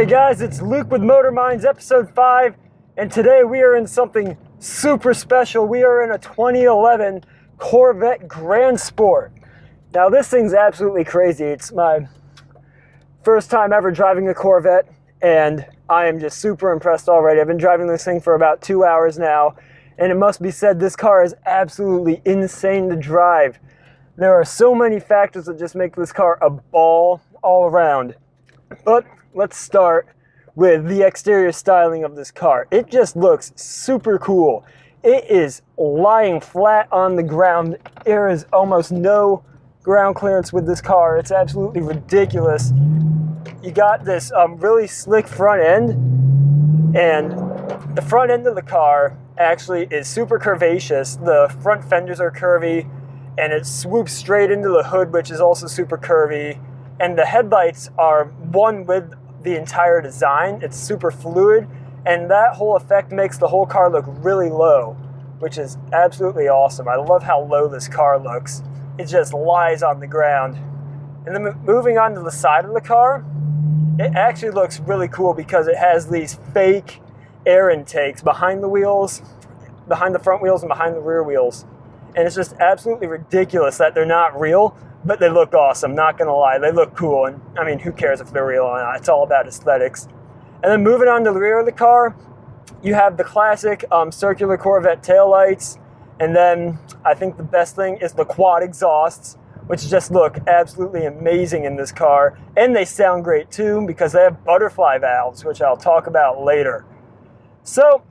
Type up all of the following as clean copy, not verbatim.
Hey guys, it's Luke with Motor Minds, episode 5, and today we are in something super special. We are in a 2011 Corvette Grand Sport. Now this thing's absolutely crazy. It's my first time ever driving a Corvette, and I am just super impressed already. I've been driving this thing for about 2 hours now, and it must be said this car is absolutely insane to drive. There are so many factors that just make this car a ball all around. But let's start with the exterior styling of this car. It just looks super cool. It is lying flat on the ground. There is almost no ground clearance with this car. It's absolutely ridiculous. You got this really slick front end, and the front end of the car actually is super curvaceous. The front fenders are curvy, and it swoops straight into the hood, which is also super curvy. And the headlights are one with the entire design. It's super fluid, and that whole effect makes the whole car look really low, which is absolutely awesome. I love how low this car looks. It just lies on the ground. And then moving on to the side of the car, it actually looks really cool because it has these fake air intakes behind the wheels, behind the front wheels and behind the rear wheels. And it's just absolutely ridiculous that they're not real, but they look awesome, not gonna lie. They look cool, and I mean, who cares if they're real or not? It's all about aesthetics. And then moving on to the rear of the car, you have the classic circular Corvette taillights, and then I think the best thing is the quad exhausts, which just look absolutely amazing in this car. And they sound great too, because they have butterfly valves, which I'll talk about later. So,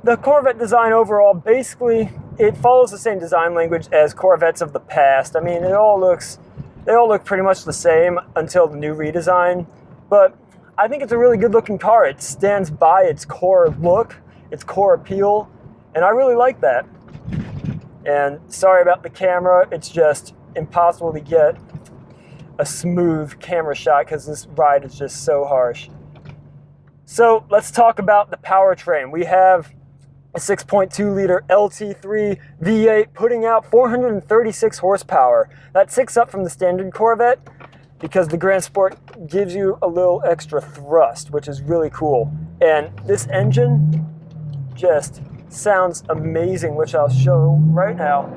the Corvette design overall, basically, it follows the same design language as Corvettes of the past. I mean, they all look pretty much the same until the new redesign, but I think it's a really good looking car. It stands by its core look, its core appeal, and I really like that. And sorry about the camera, it's just impossible to get a smooth camera shot because this ride is just so harsh. So let's talk about the powertrain. We have a 6.2 liter LT3 V8 putting out 436 horsepower. That ticks up from the standard Corvette because the Grand Sport gives you a little extra thrust, which is really cool. And this engine just sounds amazing, which I'll show right now.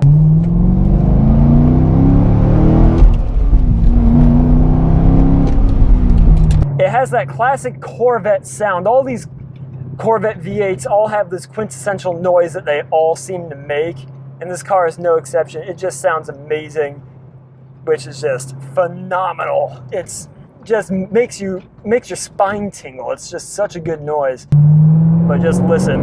It has that classic Corvette sound. All these Corvette V8s all have this quintessential noise that they all seem to make, and this car is no exception. It just sounds amazing, which is just phenomenal. It's just makes your spine tingle. It's just such a good noise. But just listen.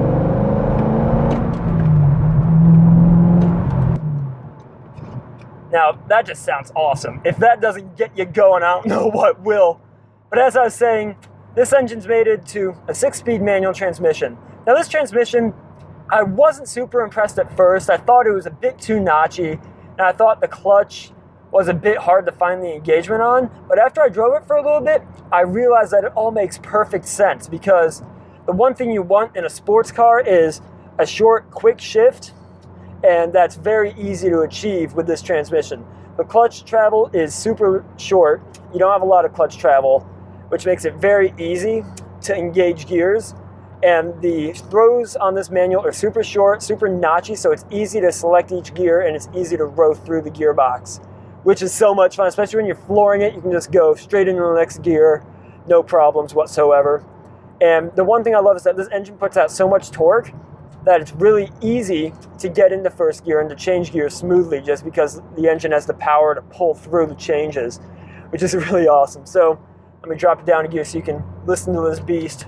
Now, that just sounds awesome. If that doesn't get you going, I don't know what will. But as I was saying, this engine's mated to a 6-speed manual transmission. Now this transmission, I wasn't super impressed at first. I thought it was a bit too notchy, and I thought the clutch was a bit hard to find the engagement on. But after I drove it for a little bit, I realized that it all makes perfect sense, because the one thing you want in a sports car is a short, quick shift, and that's very easy to achieve with this transmission. The clutch travel is super short. You don't have a lot of clutch travel, which makes it very easy to engage gears. And the throws on this manual are super short, super notchy, so it's easy to select each gear and it's easy to row through the gearbox, which is so much fun, especially when you're flooring it. You can just go straight into the next gear, no problems whatsoever. And the one thing I love is that this engine puts out so much torque that it's really easy to get into first gear and to change gears smoothly, just because the engine has the power to pull through the changes, which is really awesome. So let me drop it down a gear so you can listen to this beast.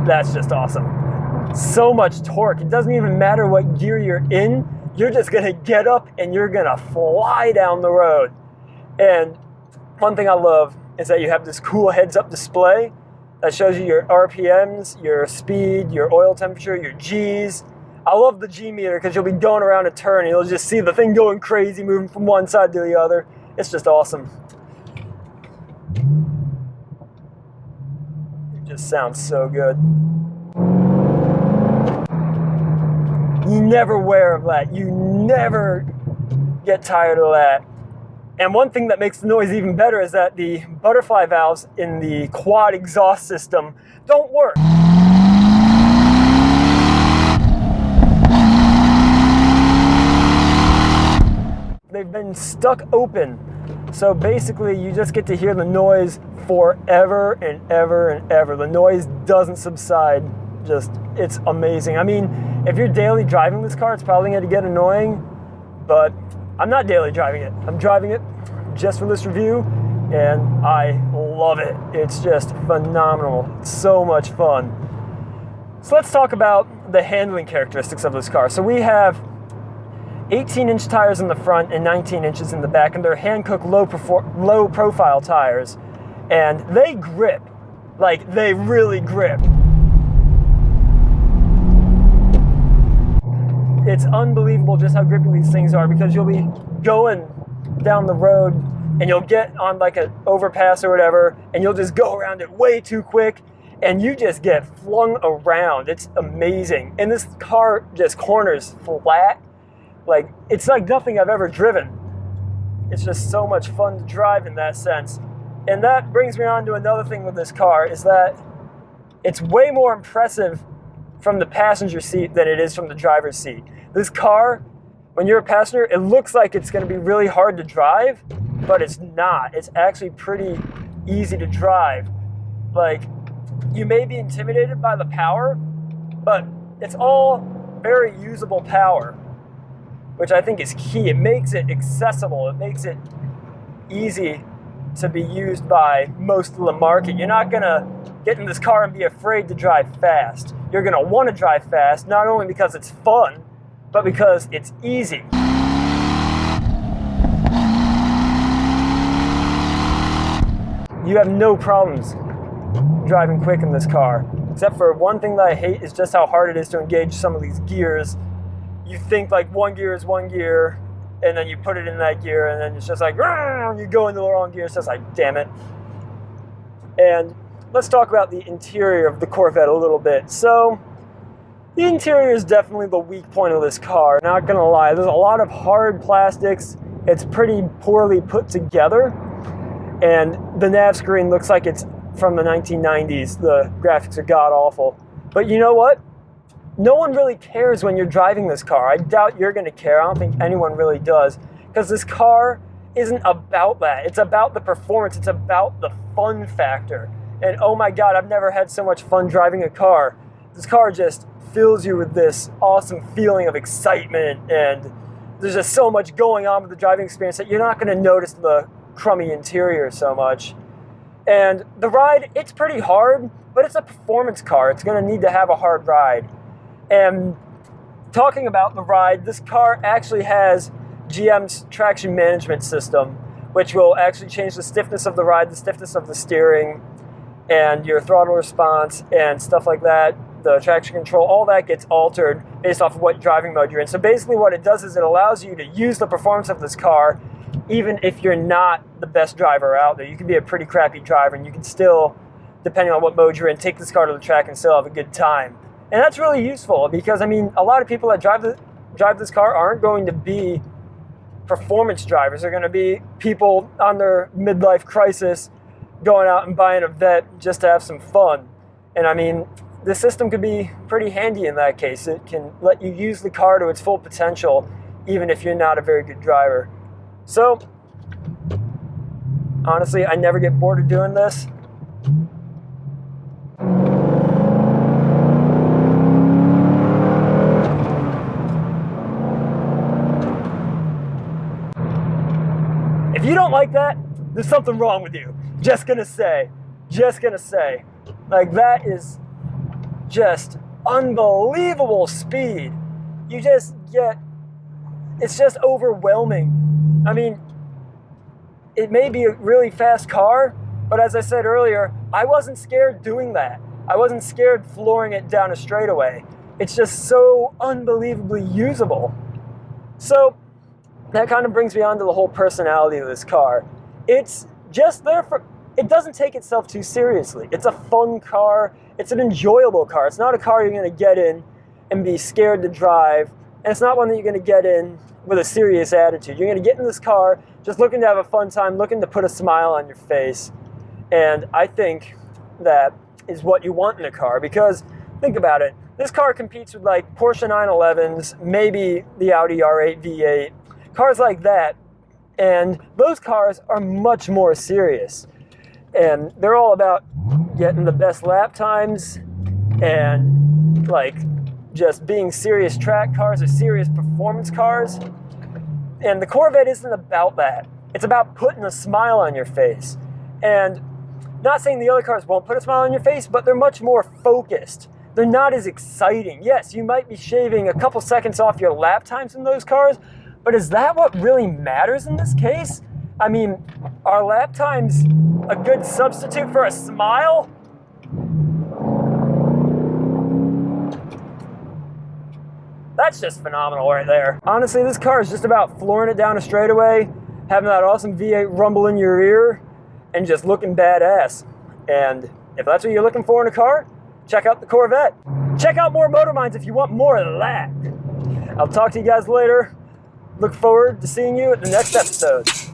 That's just awesome. So much torque. It doesn't even matter what gear you're in. You're just gonna get up and you're gonna fly down the road. And one thing I love is that you have this cool heads-up display that shows you your RPMs, your speed, your oil temperature, your Gs. I love the G meter because you'll be going around a turn and you'll just see the thing going crazy, moving from one side to the other. It's just awesome. It just sounds so good. You never wear of that. You never get tired of that. And one thing that makes the noise even better is that the butterfly valves in the quad exhaust system don't work. They've been stuck open. So basically you just get to hear the noise forever and ever and ever. The noise doesn't subside. Just, it's amazing. I mean, if you're daily driving this car, it's probably going to get annoying, but I'm not daily driving it. I'm driving it just for this review, and I love it. It's just phenomenal. It's so much fun. So let's talk about the handling characteristics of this car. So we have 18-inch tires in the front and 19 inches in the back, and they're Hankook low-profile tires, and they grip. Like, they really grip. It's unbelievable just how grippy these things are, because you'll be going down the road and you'll get on like an overpass or whatever, and you'll just go around it way too quick, and you just get flung around. It's amazing. And this car just corners flat. Like, it's like nothing I've ever driven. It's just so much fun to drive in that sense. And that brings me on to another thing with this car, is that it's way more impressive from the passenger seat than it is from the driver's seat. This car, when you're a passenger, it looks like it's going to be really hard to drive, but it's not. It's actually pretty easy to drive. Like, you may be intimidated by the power, but it's all very usable power, which I think is key. It makes it accessible. It makes it easy to be used by most of the market. You're not going to get in this car and be afraid to drive fast. You're going to want to drive fast, not only because it's fun, but because it's easy. You have no problems driving quick in this car, except for one thing that I hate is just how hard it is to engage some of these gears. You think like one gear is one gear, and then you put it in that gear, and then it's just like, you go into the wrong gear. It's just like, damn it. And let's talk about the interior of the Corvette a little bit. So, the interior is definitely the weak point of this car. Not gonna lie, there's a lot of hard plastics. It's pretty poorly put together. And the nav screen looks like it's from the 1990s. The graphics are god-awful. But you know what? No one really cares when you're driving this car. I doubt you're gonna care. I don't think anyone really does. Because this car isn't about that. It's about the performance. It's about the fun factor. And oh my God, I've never had so much fun driving a car. This car just fills you with this awesome feeling of excitement, and there's just so much going on with the driving experience that you're not gonna notice the crummy interior so much. And the ride, it's pretty hard, but it's a performance car. It's gonna need to have a hard ride. And talking about the ride, this car actually has GM's traction management system, which will actually change the stiffness of the ride, the stiffness of the steering, and your throttle response and stuff like that. The traction control, all that gets altered based off of what driving mode you're in. So basically what it does is it allows you to use the performance of this car even if you're not the best driver out there. You can be a pretty crappy driver, and you can still, depending on what mode you're in, take this car to the track and still have a good time. And that's really useful because, I mean, a lot of people that drive this car aren't going to be performance drivers. They're going to be people on their midlife crisis going out and buying a Vette just to have some fun. And I mean, the system could be pretty handy in that case. It can let you use the car to its full potential, even if you're not a very good driver. So, honestly, I never get bored of doing this. If you don't like that, there's something wrong with you. Just gonna say. Like, that is just unbelievable speed. You just get, it's just overwhelming. I mean, it may be a really fast car, but as I said earlier, I wasn't scared doing that. I wasn't scared flooring it down a straightaway. It's just so unbelievably usable. So, that kind of brings me on to the whole personality of this car. It's just there for, it doesn't take itself too seriously. It's a fun car. It's an enjoyable car. It's not a car you're going to get in and be scared to drive and it's not one that you're going to get in with a serious attitude. You're going to get in this car just looking to have a fun time, looking to put a smile on your face. And I think that is what you want in a car, because think about it. This car competes with like Porsche 911s, maybe the Audi R8 V8, cars like that. And those cars are much more serious. And they're all about getting the best lap times and like just being serious track cars or serious performance cars. And the Corvette isn't about that. It's about putting a smile on your face. And not saying the other cars won't put a smile on your face, but they're much more focused. They're not as exciting. Yes, you might be shaving a couple seconds off your lap times in those cars, but is that what really matters in this case? I mean, are lap times a good substitute for a smile? That's just phenomenal right there. Honestly, this car is just about flooring it down a straightaway, having that awesome V8 rumble in your ear, and just looking badass. And if that's what you're looking for in a car, check out the Corvette. Check out more Motor Minds if you want more of that. I'll talk to you guys later. Look forward to seeing you at the next episode.